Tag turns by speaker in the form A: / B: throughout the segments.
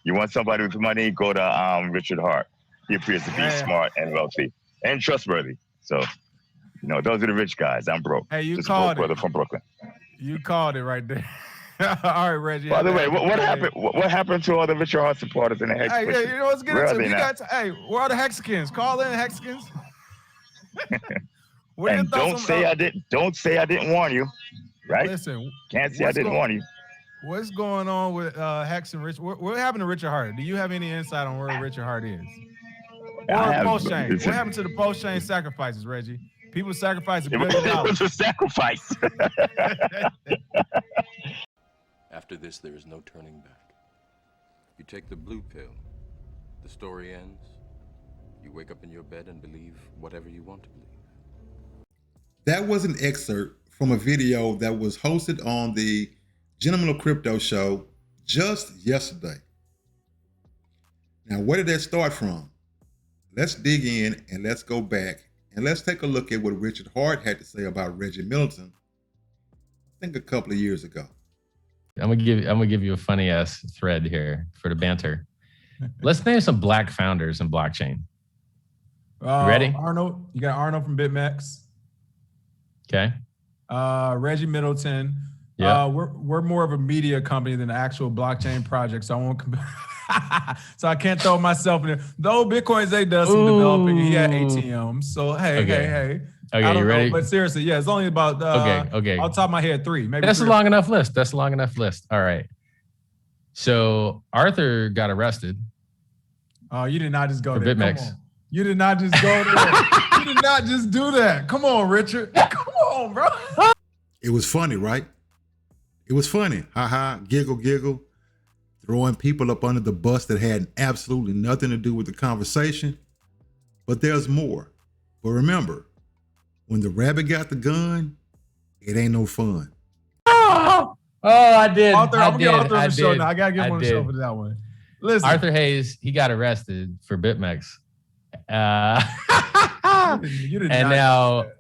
A: You want somebody with money? Go to Richard Hart. He appears to be smart and wealthy and trustworthy. So, those are the rich guys. I'm broke.
B: Hey, you
A: Just
B: called
A: a broke brother from Brooklyn.
B: You called it right there. All right, Reggie.
A: By the way, what happened? What happened to all the Richard Hart supporters in the Hex?
B: Hey,
A: pushers?
B: let's get
A: Where
B: into
A: are
B: it.
A: they now?
B: Where are the Hexicans? Call in Hexicans.
A: And don't say I didn't warn you. Right?
B: Listen,
A: can't say I didn't warn you.
B: What's going on with Hex and Rich? What happened to Richard Hart? Do you have any insight on where Richard Hart is? Or PulseChain? What happened to the PulseChain sacrifices, Reggie? People sacrifice $1 billion.
A: It was a sacrifice.
C: After this, there is no turning back. You take the blue pill. The story ends. You wake up in your bed and believe whatever you want to believe.
D: That was an excerpt from a video that was hosted on the Gentleman of Crypto show just yesterday. Now, where did that start from? Let's dig in and let's go back and let's take a look at what Richard Hart had to say about Reggie Middleton, I think a couple of years ago.
E: I'm gonna give you a funny ass thread here for the banter. Let's name some black founders in blockchain. You ready?
B: Arnold. You got Arnold from BitMEX.
E: Okay.
B: Reggie Middleton.
E: Yeah.
B: We're more of a media company than an actual blockchain project, so I won't. So I can't throw myself in there. Though Bitcoin Zay does some developing, he had ATMs. So hey.
E: Okay,
B: you
E: ready?
B: But seriously, yeah, it's only about
E: okay.
B: On top of my head, 3. Maybe
E: that's
B: 3.
E: a long enough list. All right. So Arthur got arrested.
B: Oh, you did not just go there.
E: BitMEX.
B: Come on. You did not just go there. You did not just do that. Come on, Richard. Come on, bro.
D: It was funny, right? It was funny. Ha, giggle. Throwing people up under the bus that had absolutely nothing to do with the conversation. But there's more. But remember, when the rabbit got the gun, it ain't no fun.
E: Oh, I did.
B: I'm gonna get Arthur on the show
E: did.
B: now. I gotta get him on the show for that one. Listen,
E: Arthur Hayes, he got arrested for BitMEX. And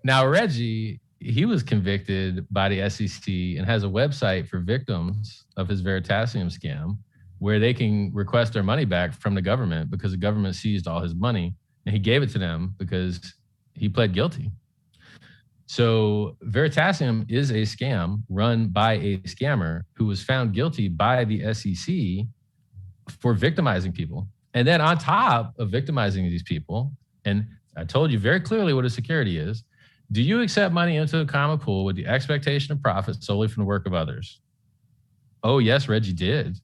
E: now Reggie, he was convicted by the S.E.C. and has a website for victims of his Veritasium scam where they can request their money back from the government because the government seized all his money and he gave it to them because he pled guilty. So Veritasium is a scam run by a scammer who was found guilty by the S.E.C. for victimizing people. And then on top of victimizing these people, and I told you very clearly what a security is, do you accept money into a common pool with the expectation of profit solely from the work of others? Oh, yes, Reggie did.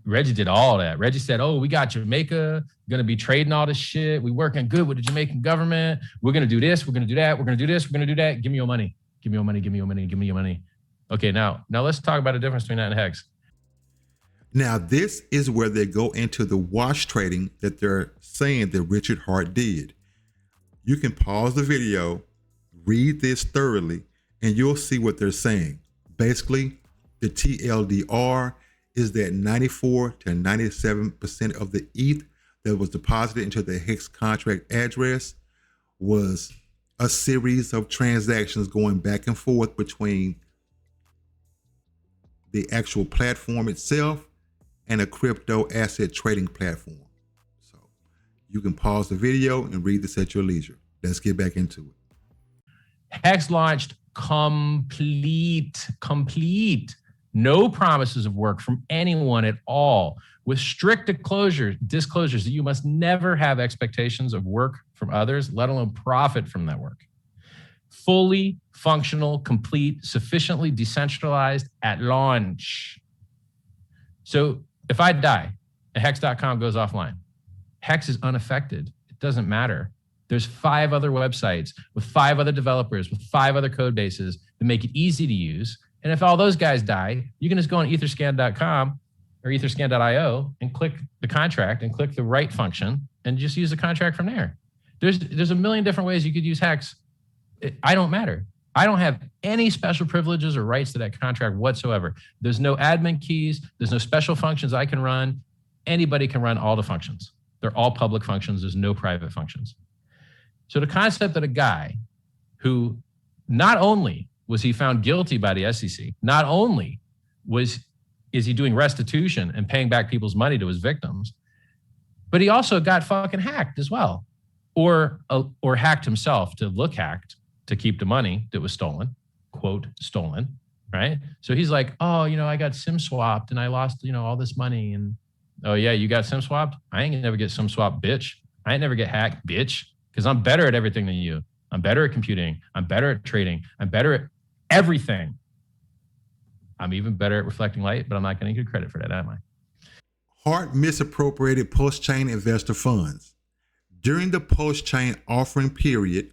E: Reggie did all that. Reggie said, oh, we got Jamaica, going to be trading all this shit. We working good with the Jamaican government. We're going to do this. We're going to do that. We're going to do this. We're going to do that. Give me your money. Give me your money. Give me your money. Give me your money. Okay, now let's talk about the difference between that and Hex.
D: Now, this is where they go into the wash trading that they're saying that Richard Hart did. You can pause the video, read this thoroughly, and you'll see what they're saying. Basically, the TLDR is that 94 to 97% of the ETH that was deposited into the Hex contract address was a series of transactions going back and forth between the actual platform itself and a crypto asset trading platform. So you can pause the video and read this at your leisure. Let's get back into it.
E: Hex launched complete, no promises of work from anyone at all, with strict disclosures that you must never have expectations of work from others, let alone profit from that work. Fully functional, complete, sufficiently decentralized at launch. So if I die and Hex.com goes offline, Hex is unaffected. It doesn't matter. There's 5 other websites with 5 other developers with 5 other code bases that make it easy to use. And if all those guys die, you can just go on etherscan.com or etherscan.io and click the contract and click the write function and just use the contract from there. There's a million different ways you could use Hex. I don't matter. I don't have any special privileges or rights to that contract whatsoever. There's no admin keys. There's no special functions I can run. Anybody can run all the functions. They're all public functions. There's no private functions. So the concept that a guy who not only was he found guilty by the S.E.C, not only was is he doing restitution and paying back people's money to his victims? But he also got fucking hacked as well, or hacked himself to look hacked to keep the money that was stolen, quote, stolen, right? So he's like, oh, I got SIM swapped and I lost, all this money. And oh yeah, you got SIM swapped? I ain't gonna never get SIM swapped, bitch. I ain't never get hacked, bitch, because I'm better at everything than you. I'm better at computing. I'm better at trading. I'm better at everything. I'm even better at reflecting light, but I'm not going to get credit for that, am I?
D: Hart misappropriated PulseChain investor funds. During the PulseChain offering period,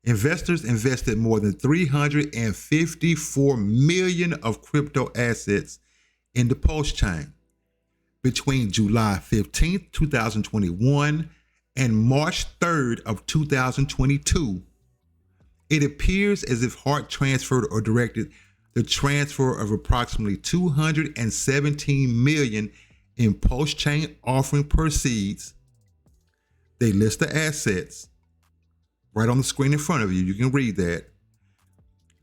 D: investors invested more than $354 million of crypto assets in the PulseChain between July 15th, 2021 and March 3rd of 2022. It appears as if Hart transferred or directed the transfer of approximately $217 million in PulseChain offering proceeds. They list the assets right on the screen in front of you. You can read that.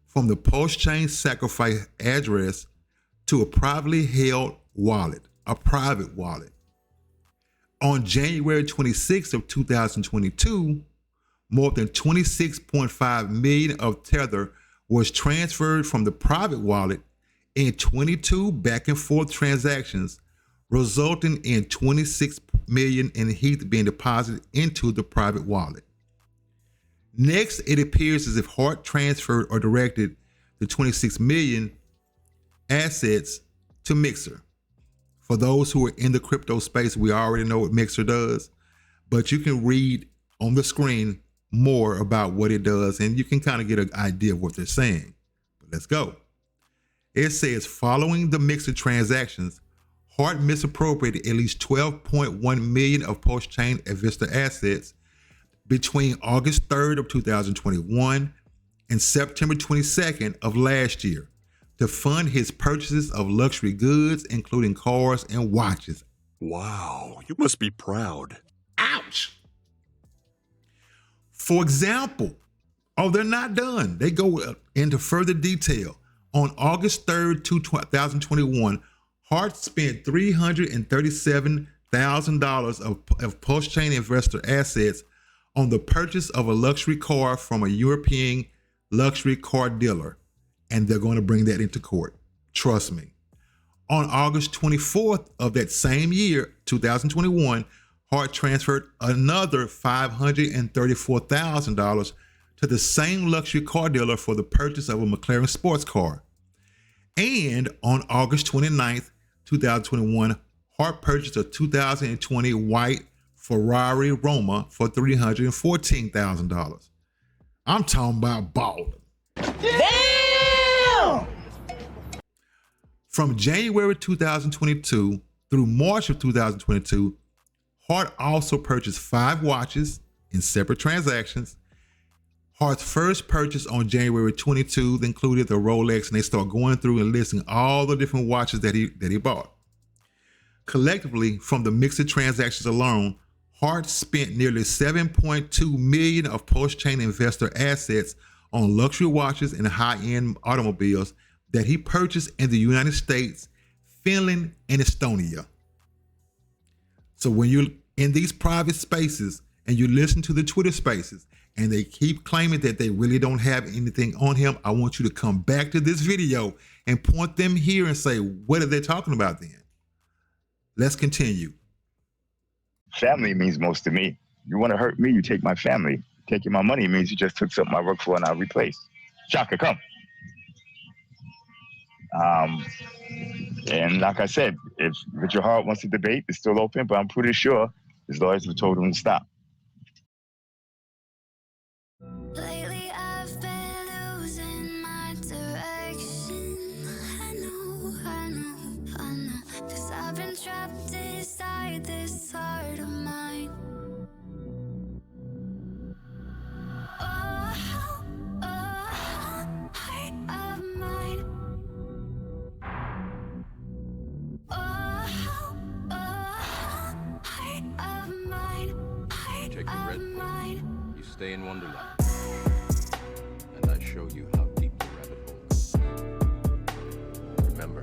D: From the PulseChain sacrifice address to a privately held wallet, a private wallet. On January 26th of 2022, more than 26.5 million of Tether was transferred from the private wallet in 22 back and forth transactions, resulting in 26 million in ETH being deposited into the private wallet. Next, it appears as if Hart transferred or directed the 26 million assets to Mixer. For those who are in the crypto space, we already know what Mixer does, but you can read on the screen more about what it does, and you can kind of get an idea of what they're saying. But let's go. It says, following the Mixer transactions, Hart misappropriated at least 12.1 million of PulseChain investor assets between August 3rd of 2021 and September 22nd of last year to fund his purchases of luxury goods, including cars and watches.
F: Wow, you must be proud.
D: Ouch. For example, they're not done. They go into further detail. On August 3rd, 2021, Hart spent $337,000 of PulseChain investor assets on the purchase of a luxury car from a European luxury car dealer, and they're going to bring that into court. Trust me. On August 24th of that same year, 2021, Hart transferred another $534,000 to the same luxury car dealer for the purchase of a McLaren sports car. And on August 29th, 2021, Hart purchased a 2020 white Ferrari Roma for $314,000. I'm talking about balling.
G: Damn!
D: From January 2022 through March of 2022, Hart also purchased 5 watches in separate transactions. Hart's first purchase on January 22 included the Rolex, and they start going through and listing all the different watches that he bought. Collectively, from the Mixer transactions alone, Hart spent nearly 7.2 million of PulseChain investor assets on luxury watches and high-end automobiles that he purchased in the United States, Finland, and Estonia. So when you're in these private spaces and you listen to the Twitter spaces and they keep claiming that they really don't have anything on him, I want you to come back to this video and point them here and say, what are they talking about then? Let's continue.
A: Family means most to me. You want to hurt me, you take my family. Taking my money means you just took something I worked for and I replaced. Shaka, come. And like I said, if Richard Hart wants to debate, it's still open, but I'm pretty sure his lawyers have told him to stop.
H: Lately I've been losing my direction. I know, 'cause I've been trapped inside this heart of mine. Heart of mine. Heart of mine.
C: You take the red pill, you stay in Wonderland, and I show you how deep the rabbit hole goes. Remember,